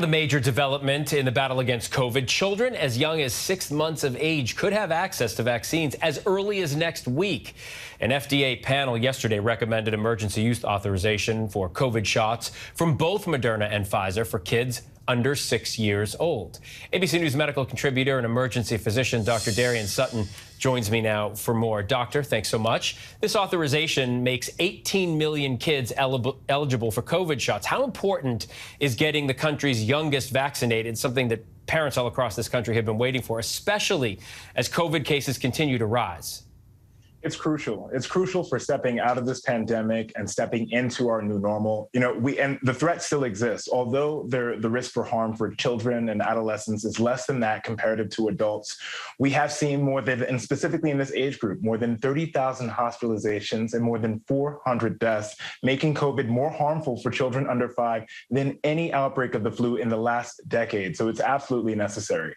The major development in the battle against COVID, children as young as 6 months of age could have access to vaccines as early as next week. An FDA panel yesterday recommended emergency use authorization for COVID shots from both Moderna and Pfizer for kids under 6 years old. ABC News medical contributor and emergency physician Dr. Darien Sutton joins me now for more. Doctor, thanks so much. This authorization makes 18 million kids eligible for COVID shots. How important is getting the country's youngest vaccinated, something that parents all across this country have been waiting for, especially as COVID cases continue to rise? It's crucial. It's crucial for stepping out of this pandemic and stepping into our new normal. And the threat still exists, although the risk for harm for children and adolescents is less than that comparative to adults. We have seen more than, and specifically in this age group, more than 30,000 hospitalizations and more than 400 deaths, making COVID more harmful for children under 5 than any outbreak of the flu in the last decade. So it's absolutely necessary.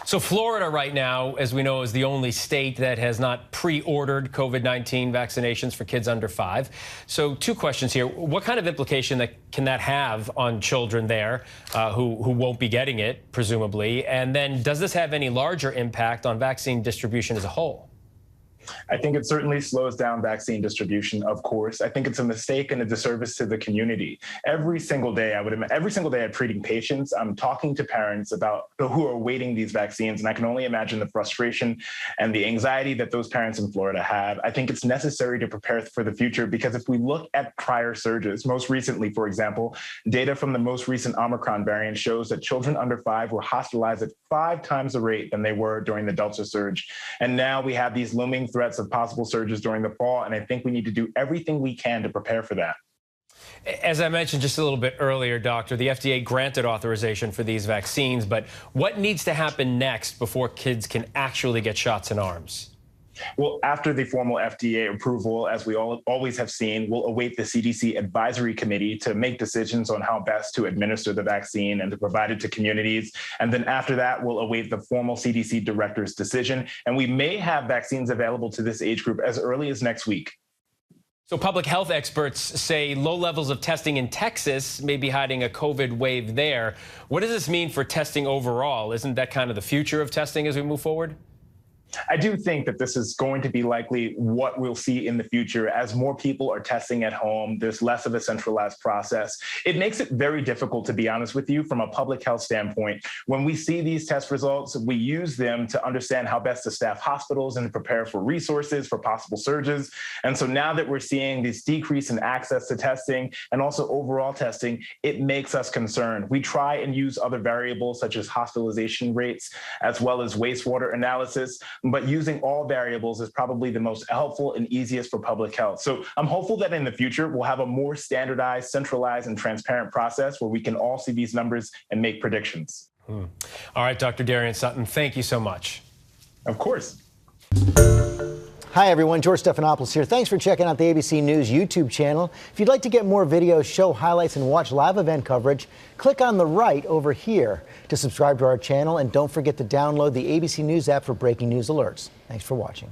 So Florida right now, as we know, is the only state that has not pre-ordered COVID-19 vaccinations for kids under 5. So 2 questions here. What kind of implication can that have on children there who won't be getting it, presumably? And then does this have any larger impact on vaccine distribution as a whole? I think it certainly slows down vaccine distribution, of course. I think it's a mistake and a disservice to the community. Every single day I'm treating patients, I'm talking to parents about who are awaiting these vaccines, and I can only imagine the frustration and the anxiety that those parents in Florida have. I think it's necessary to prepare for the future because if we look at prior surges, most recently, for example, data from the most recent Omicron variant shows that children under 5 were hospitalized at 5 times the rate than they were during the Delta surge. And now we have these looming threats of possible surges during the fall, and I think we need to do everything we can to prepare for that. As I mentioned just a little bit earlier, Doctor, the FDA granted authorization for these vaccines, but what needs to happen next before kids can actually get shots in arms? Well, after the formal FDA approval, as we always have seen, we'll await the CDC advisory committee to make decisions on how best to administer the vaccine and to provide it to communities. And then after that, we'll await the formal CDC director's decision. And we may have vaccines available to this age group as early as next week. So public health experts say low levels of testing in Texas may be hiding a COVID wave there. What does this mean for testing overall? Isn't that kind of the future of testing as we move forward? I do think that this is going to be likely what we'll see in the future. As more people are testing at home, there's less of a centralized process. It makes it very difficult, to be honest with you, from a public health standpoint. When we see these test results, we use them to understand how best to staff hospitals and prepare for resources for possible surges. And so now that we're seeing this decrease in access to testing and also overall testing, it makes us concerned. We try and use other variables such as hospitalization rates as well as wastewater analysis. But using all variables is probably the most helpful and easiest for public health. So I'm hopeful that in the future, we'll have a more standardized, centralized, and transparent process where we can all see these numbers and make predictions. All right, Dr. Darien Sutton, thank you so much. Of course. Hi, everyone. George Stephanopoulos here. Thanks for checking out the ABC News YouTube channel. If you'd like to get more videos, show highlights, and watch live event coverage, click on the right over here to subscribe to our channel. And don't forget to download the ABC News app for breaking news alerts. Thanks for watching.